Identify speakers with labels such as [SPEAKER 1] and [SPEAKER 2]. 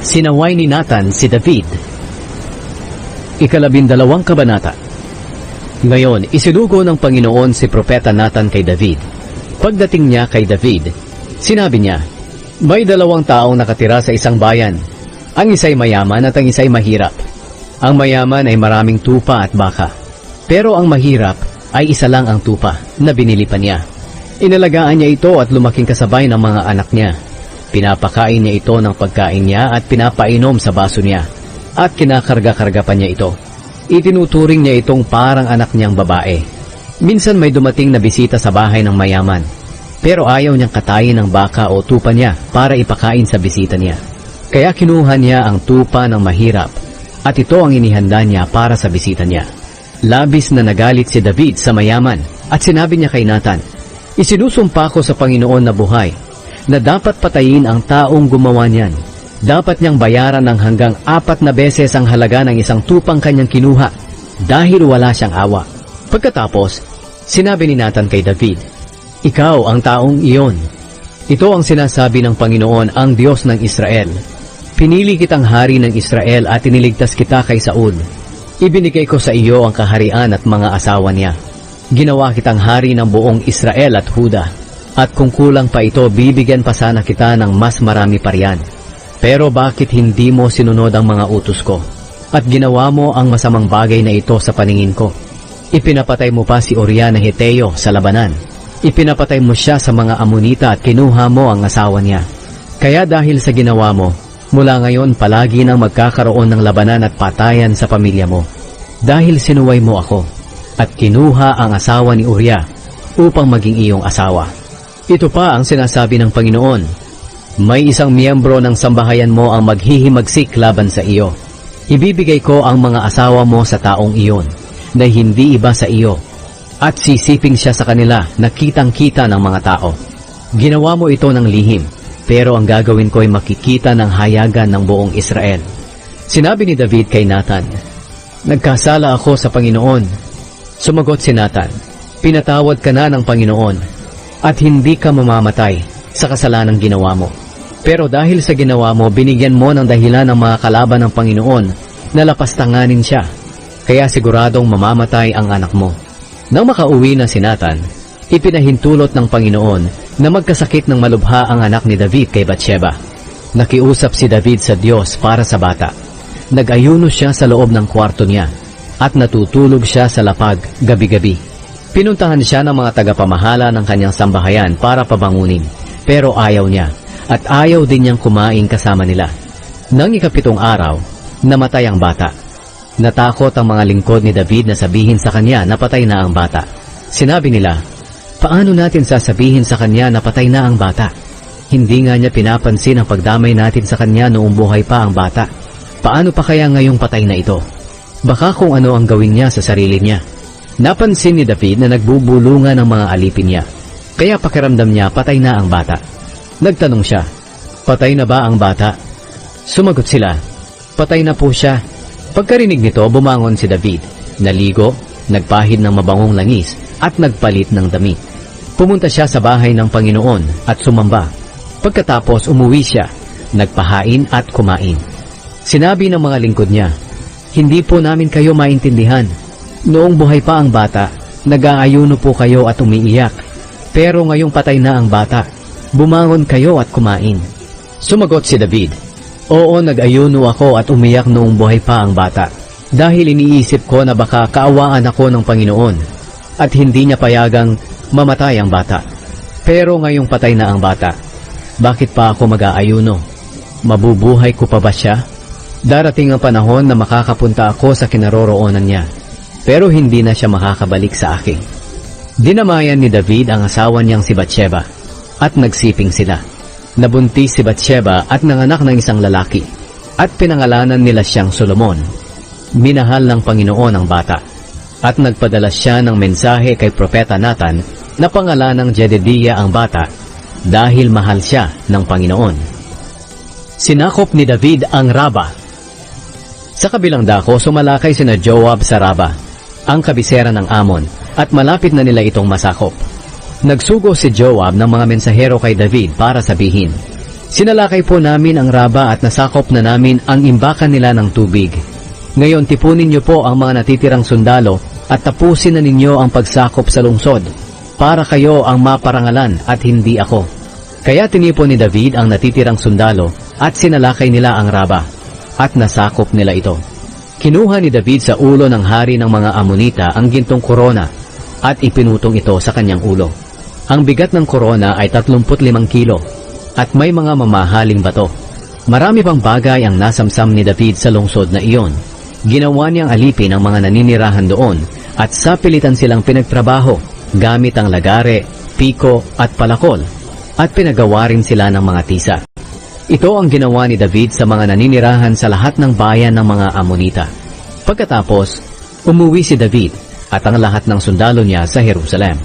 [SPEAKER 1] Sinaway ni Nathan si David. 12 kabanata. Ngayon, isinugo ng Panginoon si Propeta Nathan kay David. Pagdating niya kay David, sinabi niya, may 2 taong nakatira sa isang bayan. Ang isa'y mayaman at ang isa'y mahirap. Ang mayaman ay maraming tupa at baka. Pero ang mahirap ay isa lang ang tupa na binili pa niya. Inalagaan niya ito at lumaking kasabay ng mga anak niya. Pinapakain niya ito ng pagkain niya at pinapainom sa baso niya. At kinakarga-karga pa niya ito. Itinuturing niya itong parang anak niyang babae. Minsan may dumating na bisita sa bahay ng mayaman. Pero ayaw niyang katayin ng baka o tupa niya para ipakain sa bisita niya. Kaya kinuha niya ang tupa ng mahirap at ito ang inihanda niya para sa bisita niya. Labis na nagalit si David sa mayaman at sinabi niya kay Nathan, isinusumpa ko sa Panginoon na buhay na dapat patayin ang taong gumawa niyan. Dapat niyang bayaran ng hanggang 4 na beses ang halaga ng isang tupang kanyang kinuha dahil wala siyang awa. Pagkatapos, sinabi ni Nathan kay David, ikaw ang taong iyon. Ito ang sinasabi ng Panginoon, ang Diyos ng Israel. Pinili kitang hari ng Israel at iniligtas kita kay Saul. Ibinigay ko sa iyo ang kaharian at mga asawa niya. Ginawa kitang hari ng buong Israel at Huda. At kung kulang pa ito, bibigyan pa sana kita ng mas marami pa riyan. Pero bakit hindi mo sinunod ang mga utos ko? At ginawa mo ang masamang bagay na ito sa paningin ko. Ipinapatay mo pa si Uriah na Heteo sa labanan. Ipinapatay mo siya sa mga Amonita at kinuha mo ang asawa niya. Kaya dahil sa ginawa mo, mula ngayon palagi nang magkakaroon ng labanan at patayan sa pamilya mo. Dahil sinuway mo ako at kinuha ang asawa ni Uriah upang maging iyong asawa. Ito pa ang sinasabi ng Panginoon, may isang miyembro ng sambahayan mo ang maghihimagsik laban sa iyo. Ibibigay ko ang mga asawa mo sa taong iyon na hindi iba sa iyo at sisiping siya sa kanila na kitang-kita ng mga tao. Ginawa mo ito ng lihim, pero ang gagawin ko ay makikita ng hayagan ng buong Israel. Sinabi ni David kay Nathan, nagkasala ako sa Panginoon. Sumagot si Nathan, pinatawad ka na ng Panginoon at hindi ka mamamatay sa kasalanang ginawa mo. Pero dahil sa ginawa mo, binigyan mo ng dahilan ng mga kalaban ng Panginoon na lapastanganin siya. Kaya siguradong mamamatay ang anak mo. Nang makauwi na si Nathan, ipinahintulot ng Panginoon na magkasakit ng malubha ang anak ni David kay Bathsheba. Nakiusap si David sa Diyos para sa bata. Nag-ayuno siya sa loob ng kwarto niya at natutulog siya sa lapag gabi-gabi. Pinuntahan siya ng mga tagapamahala ng kanyang sambahayan para pabangunin, pero ayaw niya at ayaw din niyang kumain kasama nila. Nang ika-7 araw, namatay ang bata. Natakot ang mga lingkod ni David na sabihin sa kanya na patay na ang bata. Sinabi nila, paano natin sasabihin sa kanya na patay na ang bata? Hindi nga niya pinapansin ang pagdamay natin sa kanya noong buhay pa ang bata. Paano pa kaya ngayong patay na ito? Baka kung ano ang gawin niya sa sarili niya. Napansin ni David na nagbubulungan ang mga alipin niya. Kaya pakiramdam niya patay na ang bata. Nagtanong siya, patay na ba ang bata? Sumagot sila, patay na po siya. Pagkarinig nito, bumangon si David, naligo, nagpahid ng mabangong langis at nagpalit ng damit. Pumunta siya sa bahay ng Panginoon at sumamba. Pagkatapos umuwi siya, nagpahain at kumain. Sinabi ng mga lingkod niya, hindi po namin kayo maintindihan. Noong buhay pa ang bata, nag-aayuno po kayo at umiiyak. Pero ngayong patay na ang bata, bumangon kayo at kumain. Sumagot si David, oo, nag-ayuno ako at umiyak noong buhay pa ang bata. Dahil iniisip ko na baka kaawaan ako ng Panginoon at hindi niya payagang mamatay ang bata. Pero ngayong patay na ang bata, bakit pa ako mag-aayuno? Mabubuhay ko pa ba siya? Darating ang panahon na makakapunta ako sa kinaroroonan niya, pero hindi na siya makakabalik sa akin. Dinamayan ni David ang asawa niyang si Bathsheba at nagsiping sila. Nabuntis si Bathsheba at nanganak ng isang lalaki at pinangalanan nila siyang Solomon. Minahal ng Panginoon ang bata at nagpadala siya ng mensahe kay Propeta Nathan na pangalanang Jedidiah ang bata dahil mahal siya ng Panginoon. Sinakop ni David ang Raba. Sa kabilang dako, sumalakay sina Joab sa Raba, ang kabisera ng Amon, at malapit na nila itong masakop. Nagsugo si Joab ng mga mensahero kay David para sabihin, Sinalakay po namin ang Raba at nasakop na namin ang imbakan nila ng tubig. Ngayon tipunin niyo po ang mga natitirang sundalo at tapusin na ninyo ang pagsakop sa lungsod, para kayo ang maparangalan at hindi ako. Kaya tinipon ni David ang natitirang sundalo at sinalakay nila ang Raba, at nasakop nila ito. Kinuha ni David sa ulo ng hari ng mga Amonita ang gintong korona at ipinutong ito sa kanyang ulo. Ang bigat ng korona ay 35 kilo at may mga mamahaling bato. Marami pang bagay ang nasamsam ni David sa lungsod na iyon. Ginawa niyang alipin ang mga naninirahan doon at sapilitan silang pinagtrabaho gamit ang lagare, piko at palakol, at pinagawa rin sila ng mga tisa. Ito ang ginawa ni David sa mga naninirahan sa lahat ng bayan ng mga Amonita. Pagkatapos, umuwi si David at ang lahat ng sundalo niya sa Jerusalem.